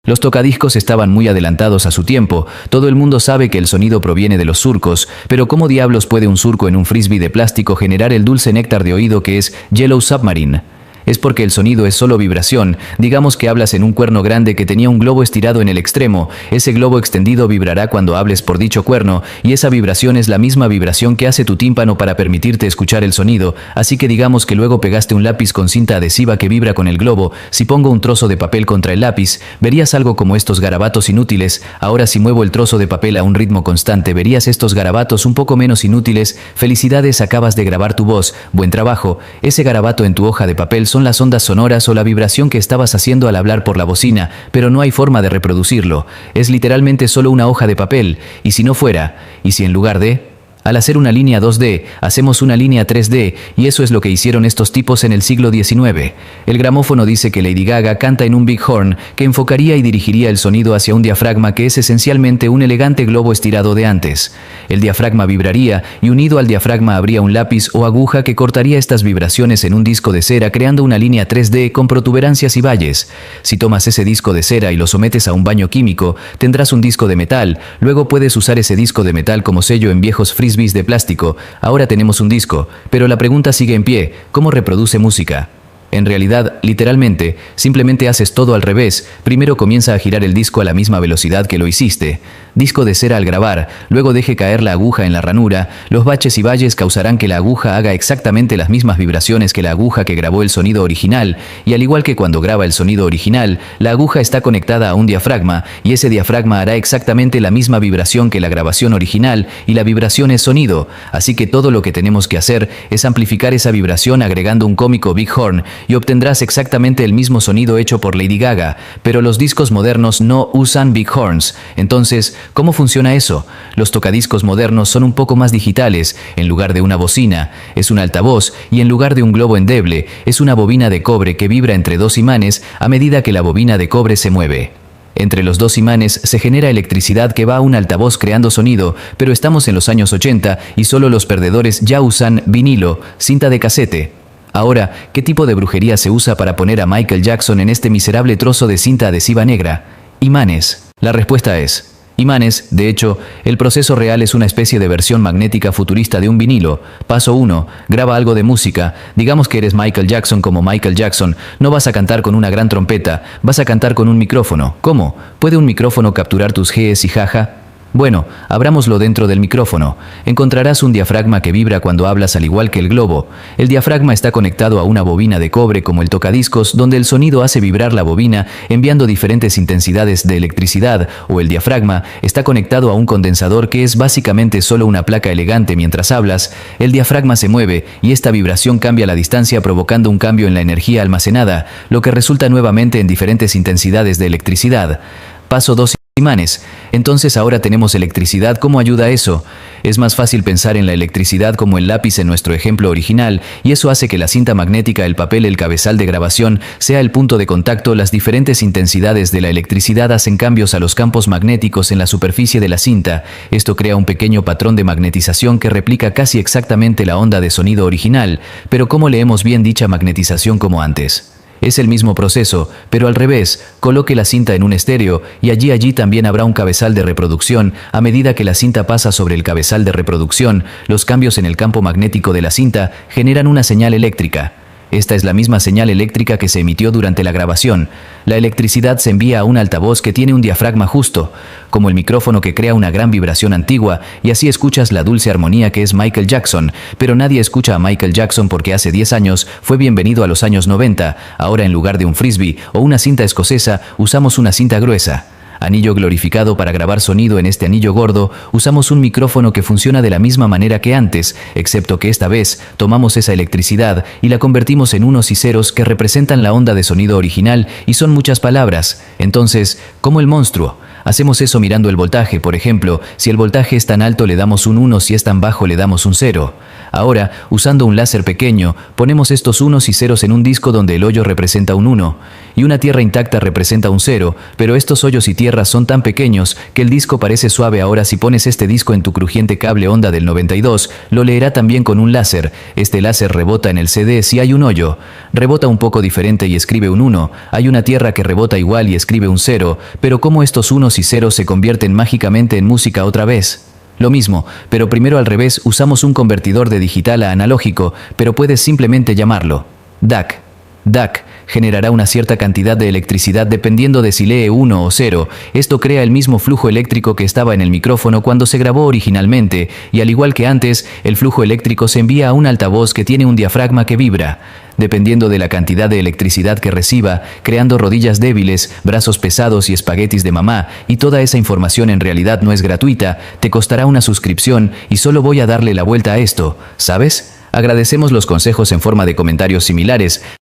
Los tocadiscos estaban muy adelantados a su tiempo. Todo el mundo sabe que el sonido proviene de los surcos, pero ¿cómo diablos puede un surco en un frisbee de plástico generar el dulce néctar de oído que es Yellow Submarine? Es porque el sonido es solo vibración. Digamos que hablas en un cuerno grande que tenía un globo estirado en el extremo. Ese globo extendido vibrará cuando hables por dicho cuerno, y esa vibración es la misma vibración que hace tu tímpano para permitirte escuchar el sonido. Así que digamos que luego pegaste un lápiz con cinta adhesiva que vibra con el globo. Si pongo un trozo de papel contra el lápiz, verías algo como estos garabatos inútiles. Ahora si muevo el trozo de papel a un ritmo constante, verías estos garabatos un poco menos inútiles. Felicidades, acabas de grabar tu voz. Buen trabajo. Ese garabato en tu hoja de papel son las ondas sonoras o la vibración que estabas haciendo al hablar por la bocina, pero no hay forma de reproducirlo. Es literalmente solo una hoja de papel. ¿Y si no fuera? ¿Y si en lugar de...? Al hacer una línea 2D, hacemos una línea 3D, y eso es lo que hicieron estos tipos en el siglo XIX. El gramófono dice que Lady Gaga canta en un bighorn que enfocaría y dirigiría el sonido hacia un diafragma que es esencialmente un elegante globo estirado de antes. El diafragma vibraría, y unido al diafragma habría un lápiz o aguja que cortaría estas vibraciones en un disco de cera creando una línea 3D con protuberancias y valles. Si tomas ese disco de cera y lo sometes a un baño químico, tendrás un disco de metal. Luego puedes usar ese disco de metal como sello en viejos frisbees de plástico. Ahora tenemos un disco, pero la pregunta sigue en pie: ¿cómo reproduce música? En realidad, literalmente, simplemente haces todo al revés. Primero comienza a girar el disco a la misma velocidad que lo hiciste. Disco de cera al grabar, luego deje caer la aguja en la ranura. Los baches y valles causarán que la aguja haga exactamente las mismas vibraciones que la aguja que grabó el sonido original, y al igual que cuando graba el sonido original, la aguja está conectada a un diafragma, y ese diafragma hará exactamente la misma vibración que la grabación original, y la vibración es sonido. Así que todo lo que tenemos que hacer es amplificar esa vibración agregando un cómico bighorn, y obtendrás exactamente el mismo sonido hecho por Lady Gaga, pero los discos modernos no usan bighorns. Entonces, ¿cómo funciona eso? Los tocadiscos modernos son un poco más digitales. En lugar de una bocina, es un altavoz, y en lugar de un globo endeble, es una bobina de cobre que vibra entre dos imanes a medida que la bobina de cobre se mueve. Entre los dos imanes se genera electricidad que va a un altavoz creando sonido, pero estamos en los años 80 y solo los perdedores ya usan vinilo, cinta de casete. Ahora, ¿qué tipo de brujería se usa para poner a Michael Jackson en este miserable trozo de cinta adhesiva negra? Imanes. La respuesta es imanes. De hecho, el proceso real es una especie de versión magnética futurista de un vinilo. Paso 1. Graba algo de música. Digamos que eres Michael Jackson como Michael Jackson. No vas a cantar con una gran trompeta, vas a cantar con un micrófono. ¿Cómo? ¿Puede un micrófono capturar tus jees y jaja? Bueno, abrámoslo dentro del micrófono. Encontrarás un diafragma que vibra cuando hablas al igual que el globo. El diafragma está conectado a una bobina de cobre como el tocadiscos, donde el sonido hace vibrar la bobina enviando diferentes intensidades de electricidad, o el diafragma está conectado a un condensador que es básicamente solo una placa elegante mientras hablas. El diafragma se mueve y esta vibración cambia la distancia provocando un cambio en la energía almacenada, lo que resulta nuevamente en diferentes intensidades de electricidad. Paso 2. Imanes. Entonces ahora tenemos electricidad. ¿Cómo ayuda eso? Es más fácil pensar en la electricidad como el lápiz en nuestro ejemplo original, y eso hace que la cinta magnética, el papel, el cabezal de grabación, sea el punto de contacto. Las diferentes intensidades de la electricidad hacen cambios a los campos magnéticos en la superficie de la cinta. Esto crea un pequeño patrón de magnetización que replica casi exactamente la onda de sonido original, pero ¿cómo leemos bien dicha magnetización como antes? Es el mismo proceso, pero al revés. Coloque la cinta en un estéreo y allí también habrá un cabezal de reproducción. A medida que la cinta pasa sobre el cabezal de reproducción, los cambios en el campo magnético de la cinta generan una señal eléctrica. Esta es la misma señal eléctrica que se emitió durante la grabación. La electricidad se envía a un altavoz que tiene un diafragma justo, como el micrófono que crea una gran vibración antigua, y así escuchas la dulce armonía que es Michael Jackson. Pero nadie escucha a Michael Jackson porque hace 10 años fue bienvenido a los años 90. Ahora en lugar de un frisbee o una cinta escocesa, usamos una cinta gruesa. Anillo glorificado. Para grabar sonido en este anillo gordo, usamos un micrófono que funciona de la misma manera que antes, excepto que esta vez tomamos esa electricidad y la convertimos en unos y ceros que representan la onda de sonido original, y son muchas palabras. Entonces, como el monstruo. Hacemos eso mirando el voltaje, por ejemplo, si el voltaje es tan alto le damos un 1, si es tan bajo le damos un 0. Ahora, usando un láser pequeño, ponemos estos unos y ceros en un disco donde el hoyo representa un 1 y una tierra intacta representa un 0, pero estos hoyos y tierras son tan pequeños que el disco parece suave. Ahora si pones este disco en tu crujiente cable onda del 92, lo leerá también con un láser. Este láser rebota en el CD si hay un hoyo. Rebota un poco diferente y escribe un 1. Hay una tierra que rebota igual y escribe un 0, pero ¿cómo estos unos y ceros se convierten mágicamente en música otra vez? Lo mismo, pero primero al revés, usamos un convertidor de digital a analógico, pero puedes simplemente llamarlo DAC. DAC generará una cierta cantidad de electricidad dependiendo de si lee 1 o 0. Esto crea el mismo flujo eléctrico que estaba en el micrófono cuando se grabó originalmente, y al igual que antes, el flujo eléctrico se envía a un altavoz que tiene un diafragma que vibra. Dependiendo de la cantidad de electricidad que reciba, creando rodillas débiles, brazos pesados y espaguetis de mamá, y toda esa información en realidad no es gratuita, te costará una suscripción y solo voy a darle la vuelta a esto, ¿sabes? Agradecemos los consejos en forma de comentarios similares.